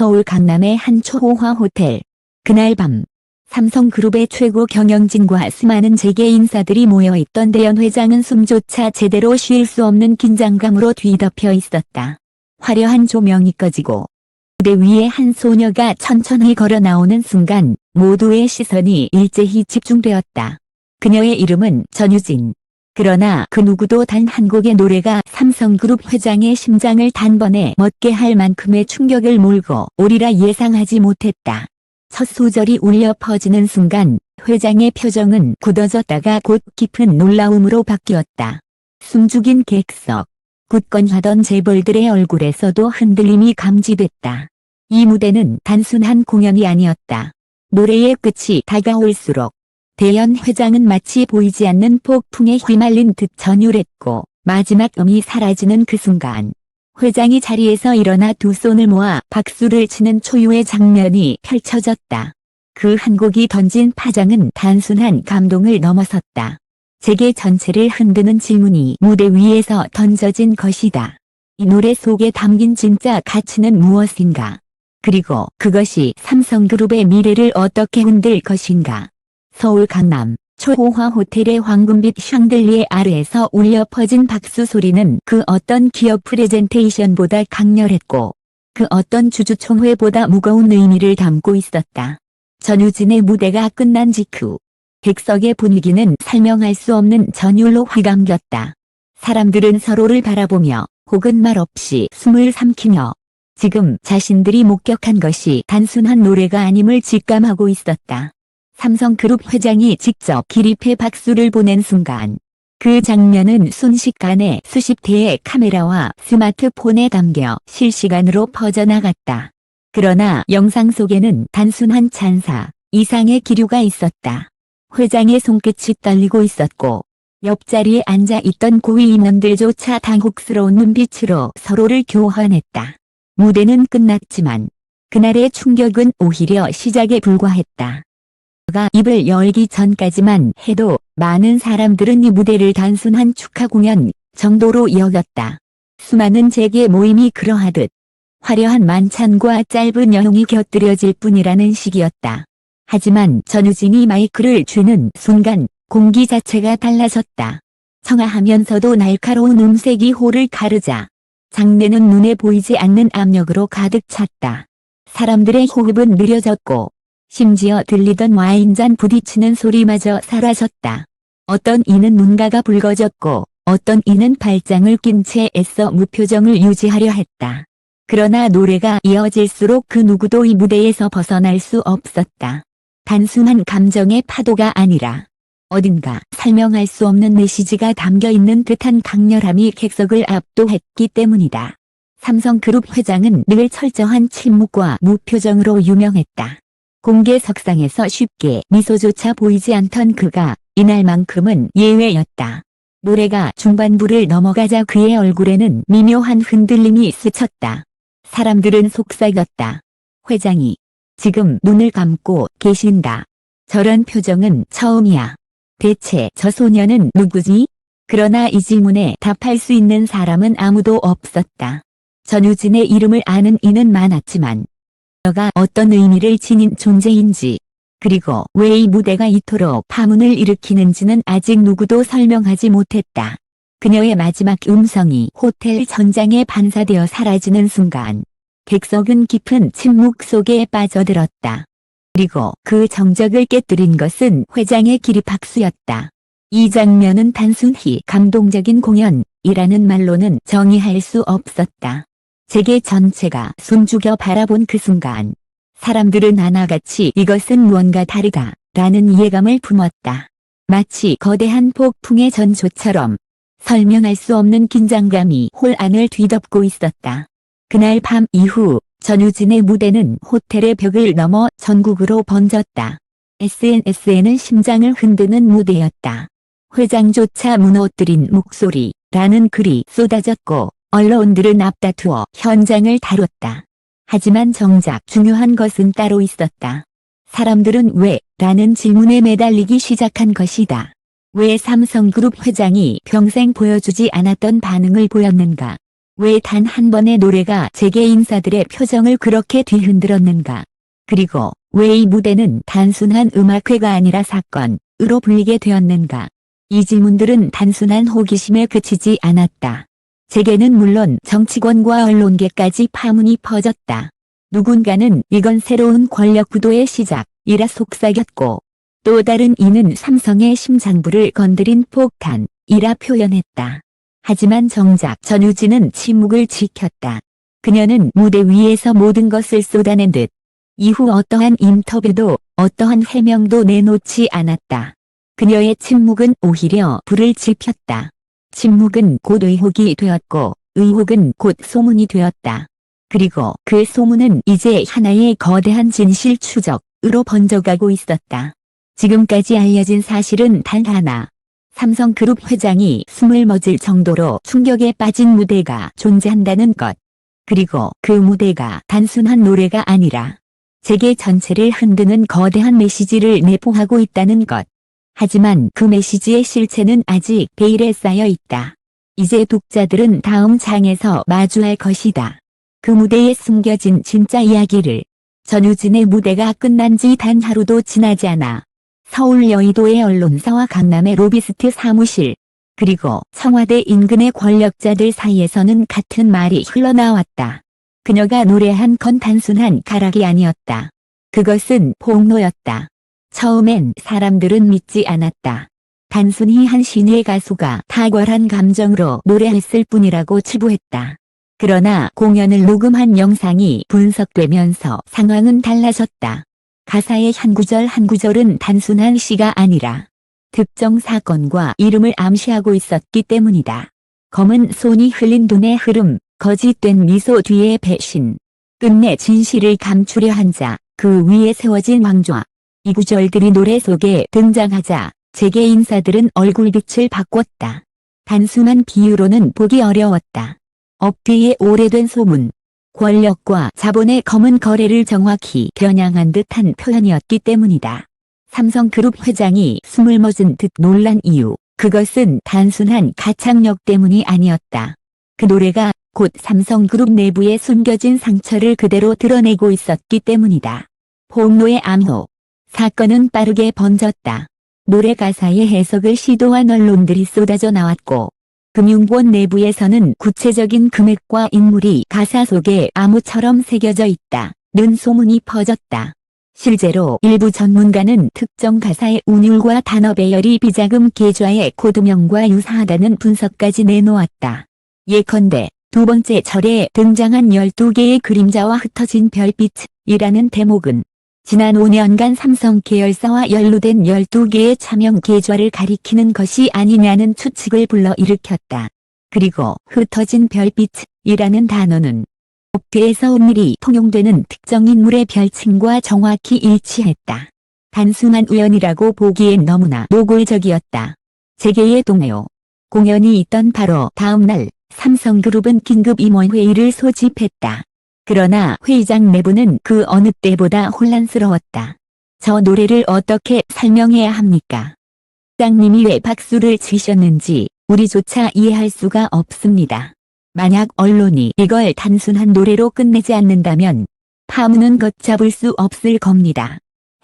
서울 강남의 한 초호화 호텔. 그날 밤 삼성그룹의 최고 경영진과 수많은 재계 인사들이 모여있던 대연 회장은 숨조차 제대로 쉴 수 없는 긴장감으로 뒤덮여 있었다. 화려한 조명이 꺼지고 무대 위에 한 소녀가 천천히 걸어 나오는 순간 모두의 시선이 일제히 집중되었다. 그녀의 이름은 전유진. 그러나 그 누구도 단 한 곡의 노래가 삼성그룹 회장의 심장을 단번에 멎게 할 만큼의 충격을 몰고 오리라 예상하지 못했다. 첫 소절이 울려 퍼지는 순간 회장의 표정은 굳어졌다가 곧 깊은 놀라움으로 바뀌었다. 숨죽인 객석, 굳건하던 재벌들의 얼굴에서도 흔들림이 감지됐다. 이 무대는 단순한 공연이 아니었다. 노래의 끝이 다가올수록 대연 회장은 마치 보이지 않는 폭풍에 휘말린 듯 전율했고 마지막 음이 사라지는 그 순간 회장이 자리에서 일어나 두 손을 모아 박수를 치는 초유의 장면이 펼쳐졌다. 그 한 곡이 던진 파장은 단순한 감동을 넘어섰다. 재계 전체를 흔드는 질문이 무대 위에서 던져진 것이다. 이 노래 속에 담긴 진짜 가치는 무엇인가? 그리고 그것이 삼성그룹의 미래를 어떻게 흔들 것인가? 서울 강남 초호화 호텔의 황금빛 샹들리에 아래에서 울려 퍼진 박수 소리는 그 어떤 기업 프레젠테이션보다 강렬했고 그 어떤 주주총회보다 무거운 의미를 담고 있었다. 전유진의 무대가 끝난 직후 객석의 분위기는 설명할 수 없는 전율로 휘감겼다. 사람들은 서로를 바라보며 혹은 말없이 숨을 삼키며 지금 자신들이 목격한 것이 단순한 노래가 아님을 직감하고 있었다. 삼성그룹 회장이 직접 기립해 박수를 보낸 순간 그 장면은 순식간에 수십 대의 카메라와 스마트폰에 담겨 실시간으로 퍼져나갔다. 그러나 영상 속에는 단순한 찬사 이상의 기류가 있었다. 회장의 손끝이 떨리고 있었고 옆자리에 앉아있던 고위 임원들조차 당혹스러운 눈빛으로 서로를 교환했다. 무대는 끝났지만 그날의 충격은 오히려 시작에 불과했다. 가 입을 열기 전까지만 해도 많은 사람들은 이 무대를 단순한 축하 공연 정도로 여겼다. 수많은 재계 모임이 그러하듯 화려한 만찬과 짧은 여행이 곁들여질 뿐이라는 식이었다. 하지만 전유진이 마이크를 쥐는 순간 공기 자체가 달라졌다. 청아하면서도 날카로운 음색이 홀을 가르자 장내는 눈에 보이지 않는 압력으로 가득 찼다. 사람들의 호흡은 느려졌고 심지어 들리던 와인잔 부딪히는 소리마저 사라졌다. 어떤 이는 눈가가 붉어졌고 어떤 이는 발장을 낀 채 애써 무표정을 유지하려 했다. 그러나 노래가 이어질수록 그 누구도 이 무대에서 벗어날 수 없었다. 단순한 감정의 파도가 아니라 어딘가 설명할 수 없는 메시지가 담겨있는 듯한 강렬함이 객석을 압도했기 때문이다. 삼성그룹 회장은 늘 철저한 침묵과 무표정으로 유명했다. 공개석상에서 쉽게 미소조차 보이지 않던 그가 이날만큼은 예외였다. 노래가 중반부를 넘어가자 그의 얼굴에는 미묘한 흔들림이 스쳤다. 사람들은 속삭였다. 회장이 지금 눈을 감고 계신다. 저런 표정은 처음이야. 대체 저 소녀는 누구지? 그러나 이 질문에 답할 수 있는 사람은 아무도 없었다. 전유진의 이름을 아는 이는 많았지만 그녀가 어떤 의미를 지닌 존재인지 그리고 왜 이 무대가 이토록 파문을 일으키는지는 아직 누구도 설명하지 못했다. 그녀의 마지막 음성이 호텔 전장에 반사되어 사라지는 순간 객석은 깊은 침묵 속에 빠져들었다. 그리고 그 정적을 깨뜨린 것은 회장의 기립박수였다. 이 장면은 단순히 감동적인 공연이라는 말로는 정의할 수 없었다. 재계 전체가 숨죽여 바라본 그 순간 사람들은 하나같이 이것은 무언가 다르다 라는 이해감을 품었다. 마치 거대한 폭풍의 전조처럼 설명할 수 없는 긴장감이 홀 안을 뒤덮고 있었다. 그날 밤 이후 전유진의 무대는 호텔의 벽을 넘어 전국으로 번졌다. SNS에는 심장을 흔드는 무대였다. 회장조차 무너뜨린 목소리라는 글이 쏟아졌고 언론들은 앞다투어 현장을 다뤘다. 하지만 정작 중요한 것은 따로 있었다. 사람들은 왜? 라는 질문에 매달리기 시작한 것이다. 왜 삼성그룹 회장이 평생 보여주지 않았던 반응을 보였는가? 왜 단 한 번의 노래가 재계 인사들의 표정을 그렇게 뒤흔들었는가? 그리고 왜 이 무대는 단순한 음악회가 아니라 사건으로 불리게 되었는가? 이 질문들은 단순한 호기심에 그치지 않았다. 재계는 물론 정치권과 언론계까지 파문이 퍼졌다. 누군가는 이건 새로운 권력 구도의 시작이라 속삭였고, 또 다른 이는 삼성의 심장부를 건드린 폭탄이라 표현했다. 하지만 정작 전유진은 침묵을 지켰다. 그녀는 무대 위에서 모든 것을 쏟아낸 듯 이후 어떠한 인터뷰도 어떠한 해명도 내놓지 않았다. 그녀의 침묵은 오히려 불을 지폈다. 침묵은 곧 의혹이 되었고 의혹은 곧 소문이 되었다. 그리고 그 소문은 이제 하나의 거대한 진실 추적으로 번져가고 있었다. 지금까지 알려진 사실은 단 하나. 삼성그룹 회장이 숨을 멎을 정도로 충격에 빠진 무대가 존재한다는 것. 그리고 그 무대가 단순한 노래가 아니라 재계 전체를 흔드는 거대한 메시지를 내포하고 있다는 것. 하지만 그 메시지의 실체는 아직 베일에 쌓여 있다. 이제 독자들은 다음 장에서 마주할 것이다. 그 무대에 숨겨진 진짜 이야기를. 전유진의 무대가 끝난 지 단 하루도 지나지 않아 서울 여의도의 언론사와 강남의 로비스트 사무실, 그리고 청와대 인근의 권력자들 사이에서는 같은 말이 흘러나왔다. 그녀가 노래한 건 단순한 가락이 아니었다. 그것은 폭로였다. 처음엔 사람들은 믿지 않았다. 단순히 한 신예 가수가 탁월한 감정으로 노래했을 뿐이라고 치부했다. 그러나 공연을 녹음한 영상이 분석되면서 상황은 달라졌다. 가사의 한 구절 한 구절은 단순한 시가 아니라 특정 사건과 이름을 암시하고 있었기 때문이다. 검은 손이 흘린 돈의 흐름, 거짓된 미소 뒤의 배신, 끝내 진실을 감추려 한 자, 그 위에 세워진 왕좌. 이 구절들이 노래 속에 등장하자 재계 인사들은 얼굴빛을 바꿨다. 단순한 비유로는 보기 어려웠다. 업계의 오래된 소문, 권력과 자본의 검은 거래를 정확히 겨냥한 듯한 표현이었기 때문이다. 삼성그룹 회장이 숨을 멎은 듯 놀란 이유, 그것은 단순한 가창력 때문이 아니었다. 그 노래가 곧 삼성그룹 내부에 숨겨진 상처를 그대로 드러내고 있었기 때문이다. 폭로의 암호. 사건은 빠르게 번졌다. 노래 가사의 해석을 시도한 언론들이 쏟아져 나왔고, 금융권 내부에서는 구체적인 금액과 인물이 가사 속에 암호처럼 새겨져 있다는 소문이 퍼졌다. 실제로 일부 전문가는 특정 가사의 운율과 단어 배열이 비자금 계좌의 코드명과 유사하다는 분석까지 내놓았다. 예컨대 두 번째 절에 등장한 12개의 그림자와 흩어진 별빛이라는 대목은 지난 5년간 삼성 계열사와 연루된 12개의 차명 계좌를 가리키는 것이 아니냐는 추측을 불러일으켰다. 그리고 흩어진 별빛이라는 단어는 업계에서 은밀히 통용되는 특정 인물의 별칭과 정확히 일치했다. 단순한 우연이라고 보기엔 너무나 노골적이었다. 재계의 동요. 공연이 있던 바로 다음 날 삼성그룹은 긴급 임원회의를 소집했다. 그러나 회의장 내부는 그 어느 때보다 혼란스러웠다. 저 노래를 어떻게 설명해야 합니까? 회장님이 왜 박수를 치셨는지 우리조차 이해할 수가 없습니다. 만약 언론이 이걸 단순한 노래로 끝내지 않는다면 파문은 걷잡을 수 없을 겁니다.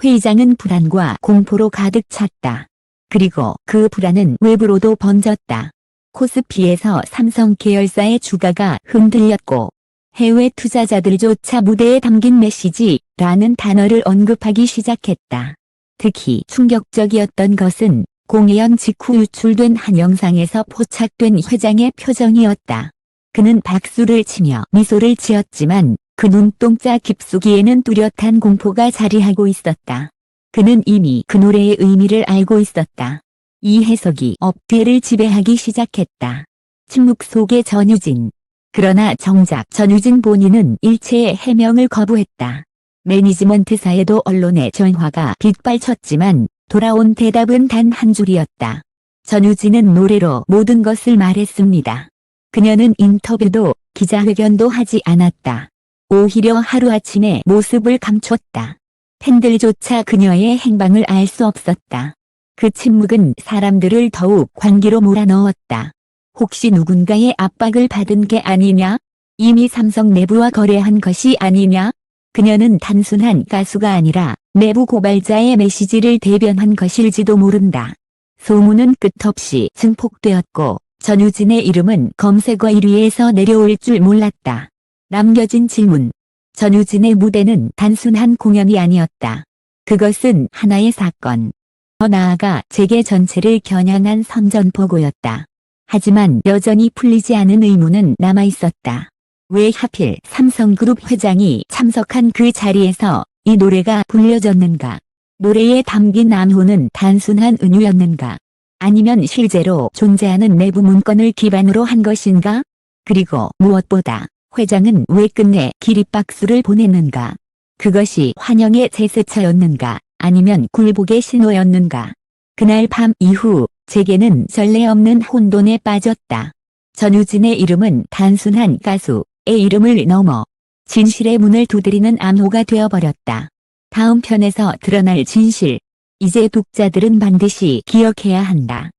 회의장은 불안과 공포로 가득 찼다. 그리고 그 불안은 외부로도 번졌다. 코스피에서 삼성 계열사의 주가가 흔들렸고 해외 투자자들조차 무대에 담긴 메시지라는 단어를 언급하기 시작했다. 특히 충격적이었던 것은 공연 직후 유출된 한 영상에서 포착된 회장의 표정이었다. 그는 박수를 치며 미소를 지었지만 그 눈동자 깊숙이에는 뚜렷한 공포가 자리하고 있었다. 그는 이미 그 노래의 의미를 알고 있었다. 이 해석이 업계를 지배하기 시작했다. 침묵 속의 전유진. 그러나 정작 전유진 본인은 일체의 해명을 거부했다. 매니지먼트사에도 언론의 전화가 빗발쳤지만 돌아온 대답은 단 한 줄이었다. 전유진은 노래로 모든 것을 말했습니다. 그녀는 인터뷰도 기자회견도 하지 않았다. 오히려 하루아침에 모습을 감췄다. 팬들조차 그녀의 행방을 알 수 없었다. 그 침묵은 사람들을 더욱 관계로 몰아넣었다. 혹시 누군가의 압박을 받은 게 아니냐? 이미 삼성 내부와 거래한 것이 아니냐? 그녀는 단순한 가수가 아니라 내부 고발자의 메시지를 대변한 것일지도 모른다. 소문은 끝없이 증폭되었고 전유진의 이름은 검색어 1위에서 내려올 줄 몰랐다. 남겨진 질문. 전유진의 무대는 단순한 공연이 아니었다. 그것은 하나의 사건. 더 나아가 재계 전체를 겨냥한 선전포고였다. 하지만 여전히 풀리지 않은 의문은 남아있었다. 왜 하필 삼성그룹 회장이 참석한 그 자리에서 이 노래가 불려졌는가? 노래에 담긴 암호는 단순한 은유였는가? 아니면 실제로 존재하는 내부 문건을 기반으로 한 것인가? 그리고 무엇보다 회장은 왜 끝내 기립박수를 보냈는가? 그것이 환영의 제스처였는가? 아니면 굴복의 신호였는가? 그날 밤 이후 재계는 전례 없는 혼돈에 빠졌다. 전유진의 이름은 단순한 가수의 이름을 넘어 진실의 문을 두드리는 암호가 되어버렸다. 다음 편에서 드러날 진실. 이제 독자들은 반드시 기억해야 한다.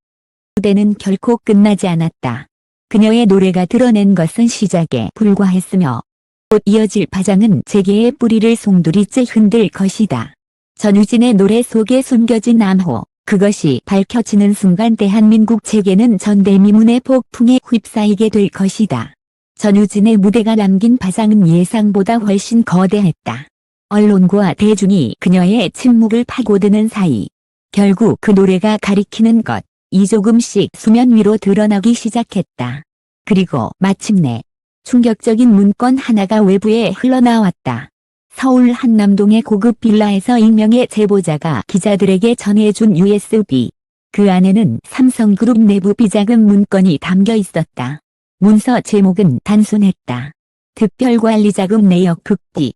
무대는 결코 끝나지 않았다. 그녀의 노래가 드러낸 것은 시작에 불과했으며 곧 이어질 파장은 재계의 뿌리를 송두리째 흔들 것이다. 전유진의 노래 속에 숨겨진 암호, 그것이 밝혀지는 순간 대한민국 재계는 전대미문의 폭풍에 휩싸이게 될 것이다. 전유진의 무대가 남긴 파장은 예상보다 훨씬 거대했다. 언론과 대중이 그녀의 침묵을 파고드는 사이 결국 그 노래가 가리키는 것이 조금씩 수면 위로 드러나기 시작했다. 그리고 마침내 충격적인 문건 하나가 외부에 흘러나왔다. 서울 한남동의 고급 빌라에서 익명의 제보자가 기자들에게 전해준 USB. 그 안에는 삼성그룹 내부 비자금 문건이 담겨 있었다. 문서 제목은 단순했다. 특별관리자금 내역 극비.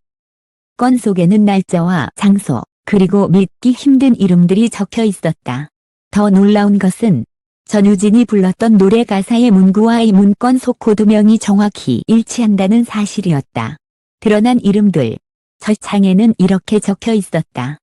건 속에는 날짜와 장소, 그리고 믿기 힘든 이름들이 적혀 있었다. 더 놀라운 것은 전유진이 불렀던 노래 가사의 문구와 이 문건 속 코드명이 정확히 일치한다는 사실이었다. 드러난 이름들. 저 창에는 이렇게 적혀 있었다.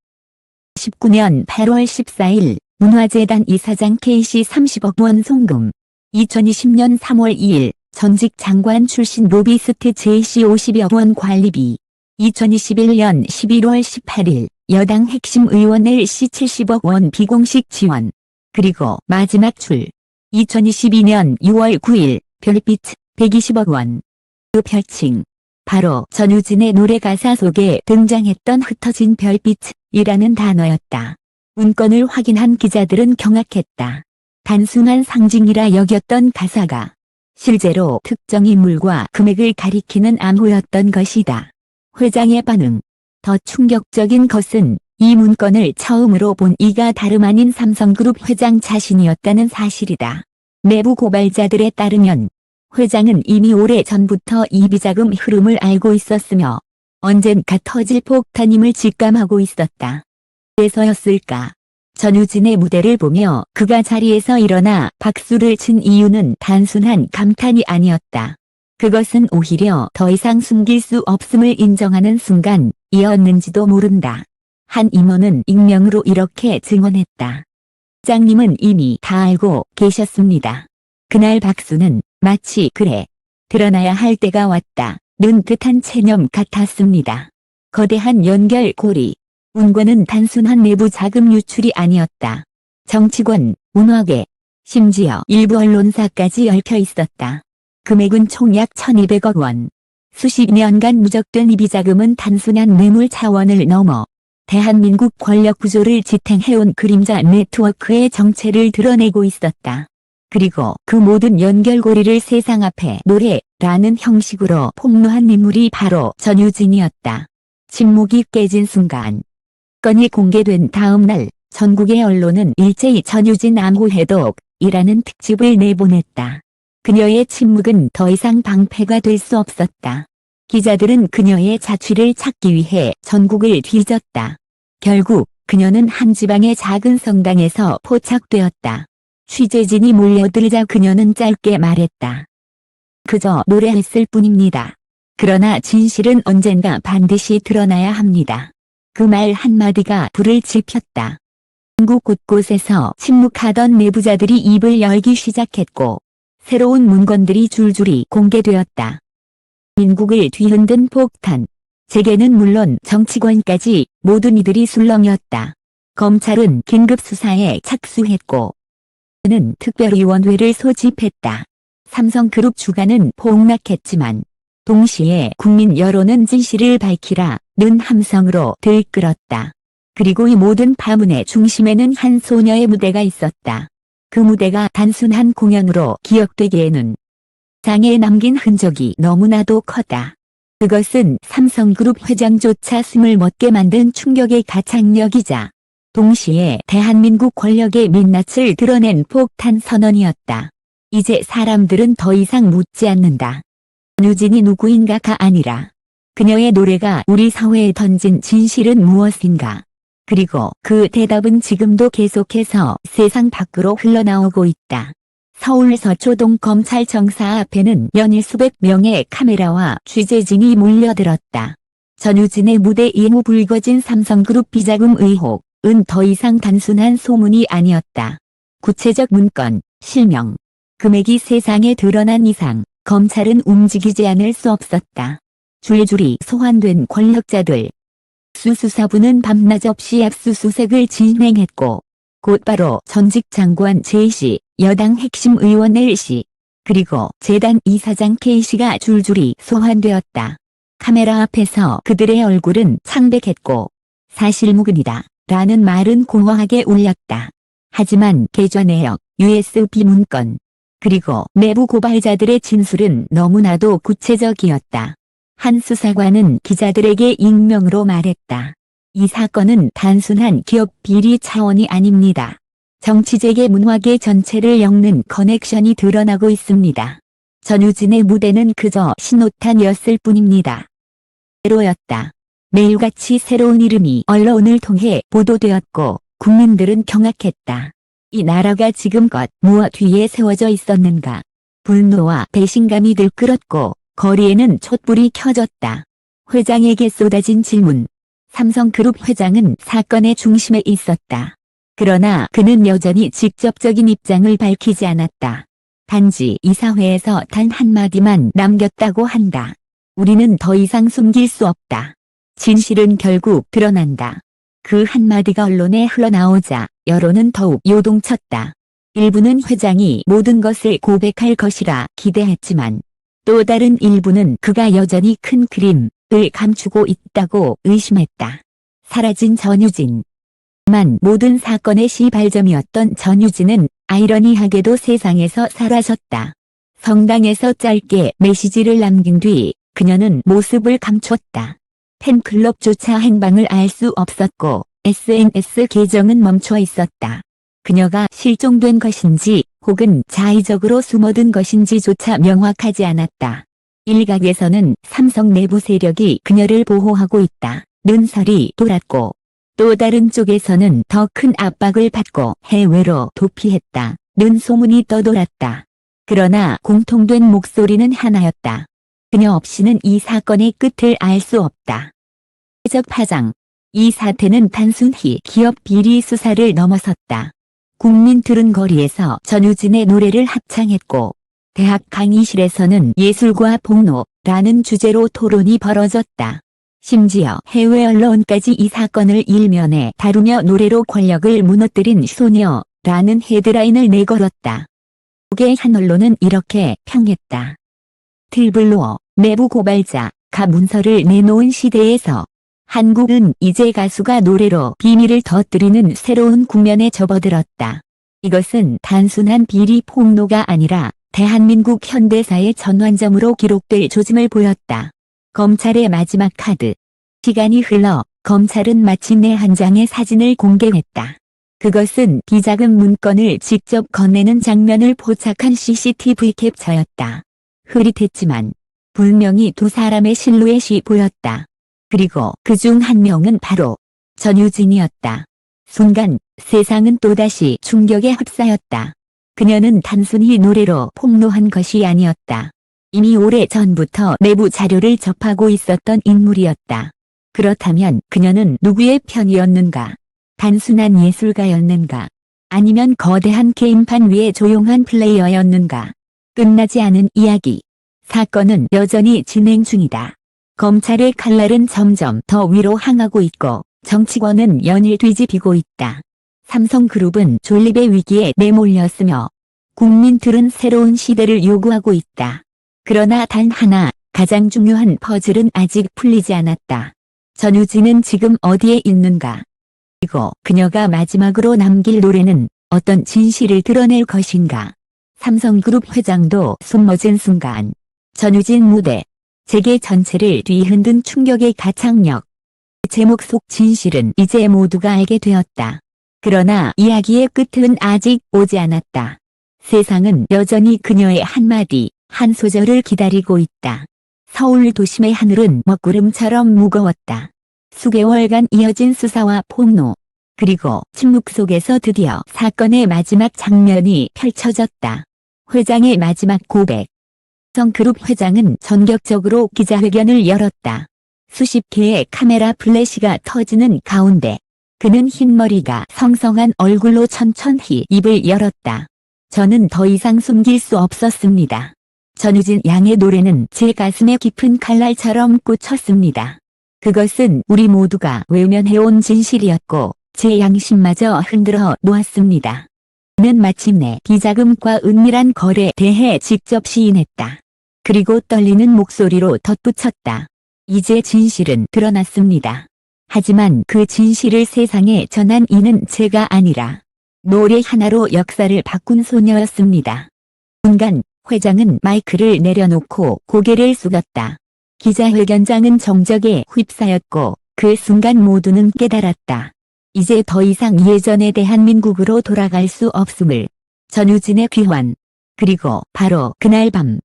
19년 8월 14일 문화재단 이사장 K씨 30억 원 송금. 2020년 3월 2일 전직 장관 출신 로비스트 J씨 50여 원 관리비. 2021년 11월 18일 여당 핵심 의원 L씨 70억 원 비공식 지원. 그리고 마지막 줄. 2022년 6월 9일 별빛 120억 원. 그 별칭. 바로 전유진의 노래 가사 속에 등장했던 흩어진 별빛이라는 단어였다. 문건을 확인한 기자들은 경악했다. 단순한 상징이라 여겼던 가사가 실제로 특정 인물과 금액을 가리키는 암호였던 것이다. 회장의 반응. 더 충격적인 것은 이 문건을 처음으로 본 이가 다름 아닌 삼성그룹 회장 자신이었다는 사실이다. 내부 고발자들에 따르면 회장은 이미 오래 전부터 이 비자금 흐름을 알고 있었으며 언젠가 터질 폭탄임을 직감하고 있었다. 그래서였을까? 전유진의 무대를 보며 그가 자리에서 일어나 박수를 친 이유는 단순한 감탄이 아니었다. 그것은 오히려 더 이상 숨길 수 없음을 인정하는 순간이었는지도 모른다. 한 임원은 익명으로 이렇게 증언했다. 회장님은 이미 다 알고 계셨습니다. 그날 박수는 마치 그래 드러나야 할 때가 왔다는 듯한 체념 같았습니다. 거대한 연결고리. 문건은 단순한 내부 자금 유출이 아니었다. 정치권, 문화계, 심지어 일부 언론사까지 얽혀 있었다. 금액은 총 약 1200억 원. 수십 년간 누적된 이 비자금은 단순한 뇌물 차원을 넘어 대한민국 권력 구조를 지탱해온 그림자 네트워크의 정체를 드러내고 있었다. 그리고 그 모든 연결고리를 세상 앞에 노래라는 형식으로 폭로한 인물이 바로 전유진이었다. 침묵이 깨진 순간. 건이 공개된 다음 날 전국의 언론은 일제히 전유진 암호 해독이라는 특집을 내보냈다. 그녀의 침묵은 더 이상 방패가 될 수 없었다. 기자들은 그녀의 자취를 찾기 위해 전국을 뒤졌다. 결국 그녀는 한 지방의 작은 성당에서 포착되었다. 취재진이 몰려들자 그녀는 짧게 말했다. 그저 노래했을 뿐입니다. 그러나 진실은 언젠가 반드시 드러나야 합니다. 그 말 한마디가 불을 지폈다. 한국 곳곳에서 침묵하던 내부자들이 입을 열기 시작했고 새로운 문건들이 줄줄이 공개되었다. 민국을 뒤흔든 폭탄. 재계는 물론 정치권까지 모든 이들이 술렁였다. 검찰은 긴급 수사에 착수했고 는 특별위원회를 소집했다. 삼성그룹 주가는 폭락했지만 동시에 국민 여론은 진실을 밝히라는 함성으로 들끓었다. 그리고 이 모든 파문의 중심에는 한 소녀의 무대가 있었다. 그 무대가 단순한 공연으로 기억되기에는 장에 남긴 흔적이 너무나도 컸다. 그것은 삼성그룹 회장조차 숨을 멎게 만든 충격의 가창력이자 동시에 대한민국 권력의 민낯을 드러낸 폭탄 선언이었다. 이제 사람들은 더 이상 묻지 않는다. 전유진이 누구인가가 아니라 그녀의 노래가 우리 사회에 던진 진실은 무엇인가. 그리고 그 대답은 지금도 계속해서 세상 밖으로 흘러나오고 있다. 서울 서초동 검찰청사 앞에는 연일 수백 명의 카메라와 취재진이 몰려들었다. 전유진의 무대 이후 불거진 삼성그룹 비자금 의혹은 더 이상 단순한 소문이 아니었다. 구체적 문건, 실명, 금액이 세상에 드러난 이상 검찰은 움직이지 않을 수 없었다. 줄줄이 소환된 권력자들. 수사부는 밤낮 없이 압수수색을 진행했고 곧바로 전직 장관 J씨, 여당 핵심 의원 L씨, 그리고 재단 이사장 K씨가 줄줄이 소환되었다. 카메라 앞에서 그들의 얼굴은 창백했고 사실무근이다 라는 말은 공허하게 울렸다. 하지만 계좌 내역, USB 문건, 그리고 내부 고발자들의 진술은 너무나도 구체적이었다. 한 수사관은 기자들에게 익명으로 말했다. 이 사건은 단순한 기업 비리 차원이 아닙니다. 정치재계 문화계 전체를 엮는 커넥션이 드러나고 있습니다. 전유진의 무대는 그저 신호탄이었을 뿐입니다. 때로였다. 매일같이 새로운 이름이 언론을 통해 보도되었고 국민들은 경악했다. 이 나라가 지금껏 무엇 위에 세워져 있었는가. 분노와 배신감이 들끓었고 거리에는 촛불이 켜졌다. 회장에게 쏟아진 질문. 삼성그룹 회장은 사건의 중심에 있었다. 그러나 그는 여전히 직접적인 입장을 밝히지 않았다. 단지 이사회에서 단 한마디만 남겼다고 한다. 우리는 더 이상 숨길 수 없다. 진실은 결국 드러난다. 그 한마디가 언론에 흘러나오자 여론은 더욱 요동쳤다. 일부는 회장이 모든 것을 고백할 것이라 기대했지만 또 다른 일부는 그가 여전히 큰 그림을 감추고 있다고 의심했다. 사라진 전유진. 만 모든 사건의 시발점이었던 전유진은 아이러니하게도 세상에서 사라졌다. 성당에서 짧게 메시지를 남긴 뒤 그녀는 모습을 감췄다. 팬클럽조차 행방을 알 수 없었고 SNS 계정은 멈춰 있었다. 그녀가 실종된 것인지 혹은 자의적으로 숨어든 것인지조차 명확하지 않았다. 일각에서는 삼성 내부 세력이 그녀를 보호하고 있다는 설이 돌았고 또 다른 쪽에서는 더 큰 압박을 받고 해외로 도피했다는 소문이 떠돌았다. 그러나 공통된 목소리는 하나였다. 그녀 없이는 이 사건의 끝을 알 수 없다. 적 파장. 이 사태는 단순히 기업 비리 수사를 넘어섰다. 국민들은 거리에서 전유진의 노래를 합창했고 대학 강의실에서는 예술과 폭로라는 주제로 토론이 벌어졌다. 심지어 해외 언론까지 이 사건을 일면에 다루며 노래로 권력을 무너뜨린 소녀라는 헤드라인을 내걸었다. 미국의 한 언론은 이렇게 평했다. 틀블로어, 내부 고발자가 문서를 내놓은 시대에서 한국은 이제 가수가 노래로 비밀을 터뜨리는 새로운 국면에 접어들었다. 이것은 단순한 비리 폭로가 아니라 대한민국 현대사의 전환점으로 기록될 조짐을 보였다. 검찰의 마지막 카드. 시간이 흘러 검찰은 마침내 한 장의 사진을 공개했다. 그것은 비자금 문건을 직접 건네는 장면을 포착한 CCTV 캡처였다. 흐릿했지만 분명히 두 사람의 실루엣이 보였다. 그리고 그중 한 명은 바로 전유진이었다. 순간 세상은 또다시 충격에 휩싸였다. 그녀는 단순히 노래로 폭로한 것이 아니었다. 이미 오래 전부터 내부 자료를 접하고 있었던 인물이었다. 그렇다면 그녀는 누구의 편이었는가? 단순한 예술가였는가? 아니면 거대한 게임판 위의 조용한 플레이어였는가? 끝나지 않은 이야기. 사건은 여전히 진행 중이다. 검찰의 칼날은 점점 더 위로 향하고 있고 정치권은 연일 뒤집히고 있다. 삼성그룹은 존립의 위기에 내몰렸으며 국민들은 새로운 시대를 요구하고 있다. 그러나 단 하나, 가장 중요한 퍼즐은 아직 풀리지 않았다. 전유진은 지금 어디에 있는가? 그리고 그녀가 마지막으로 남길 노래는 어떤 진실을 드러낼 것인가? 삼성그룹 회장도 숨머진 순간. 전유진 무대. 세계 전체를 뒤흔든 충격의 가창력. 제목 속 진실은 이제 모두가 알게 되었다. 그러나 이야기의 끝은 아직 오지 않았다. 세상은 여전히 그녀의 한마디, 한 소절을 기다리고 있다. 서울 도심의 하늘은 먹구름처럼 무거웠다. 수개월간 이어진 수사와 폭로, 그리고 침묵 속에서 드디어 사건의 마지막 장면이 펼쳐졌다. 회장의 마지막 고백. 삼성그룹 회장은 전격적으로 기자회견을 열었다. 수십 개의 카메라 플래시가 터지는 가운데 그는 흰머리가 성성한 얼굴로 천천히 입을 열었다. 저는 더 이상 숨길 수 없었습니다. 전유진 양의 노래는 제 가슴에 깊은 칼날처럼 꽂혔습니다. 그것은 우리 모두가 외면해온 진실이었고 제 양심마저 흔들어 놓았습니다. 그는 마침내 비자금과 은밀한 거래에 대해 직접 시인했다. 그리고 떨리는 목소리로 덧붙였다. 이제 진실은 드러났습니다. 하지만 그 진실을 세상에 전한 이는 제가 아니라 노래 하나로 역사를 바꾼 소녀였습니다. 순간 회장은 마이크를 내려놓고 고개를 숙였다. 기자회견장은 정적에 휩싸였고 그 순간 모두는 깨달았다. 이제 더 이상 예전의 대한민국으로 돌아갈 수 없음을. 전유진의 귀환. 그리고 바로 그날 밤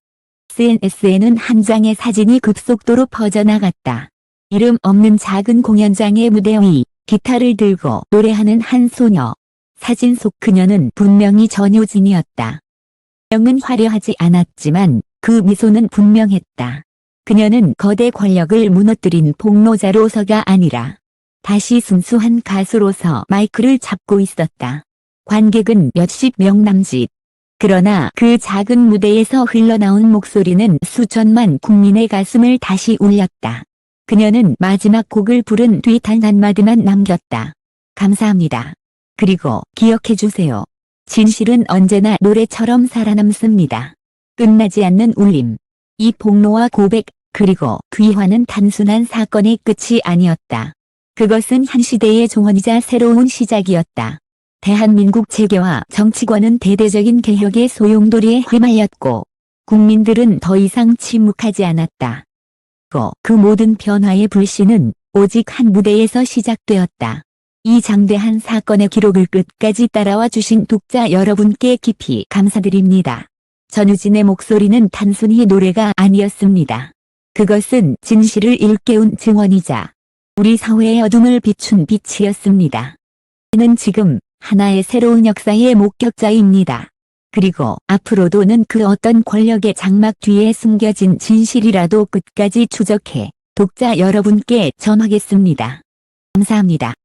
SNS에는 한 장의 사진이 급속도로 퍼져나갔다. 이름 없는 작은 공연장의 무대 위 기타를 들고 노래하는 한 소녀. 사진 속 그녀는 분명히 전유진이었다. 명은 화려하지 않았지만 그 미소는 분명했다. 그녀는 거대 권력을 무너뜨린 폭로자로서가 아니라 다시 순수한 가수로서 마이크를 잡고 있었다. 관객은 몇십 명 남짓. 그러나 그 작은 무대에서 흘러나온 목소리는 수천만 국민의 가슴을 다시 울렸다. 그녀는 마지막 곡을 부른 뒤 단 한마디만 남겼다. 감사합니다. 그리고 기억해주세요. 진실은 언제나 노래처럼 살아남습니다. 끝나지 않는 울림. 이 폭로와 고백, 그리고 귀환은 단순한 사건의 끝이 아니었다. 그것은 한 시대의 종언이자 새로운 시작이었다. 대한민국 체계와 정치권은 대대적인 개혁의 소용돌이에 휘말렸고 국민들은 더 이상 침묵하지 않았다. 그 모든 변화의 불씨는 오직 한 무대에서 시작되었다. 이 장대한 사건의 기록을 끝까지 따라와 주신 독자 여러분께 깊이 감사드립니다. 전유진의 목소리는 단순히 노래가 아니었습니다. 그것은 진실을 일깨운 증언이자 우리 사회의 어둠을 비춘 빛이었습니다. 그는 지금 하나의 새로운 역사의 목격자입니다. 그리고 앞으로도는 그 어떤 권력의 장막 뒤에 숨겨진 진실이라도 끝까지 추적해 독자 여러분께 전하겠습니다. 감사합니다.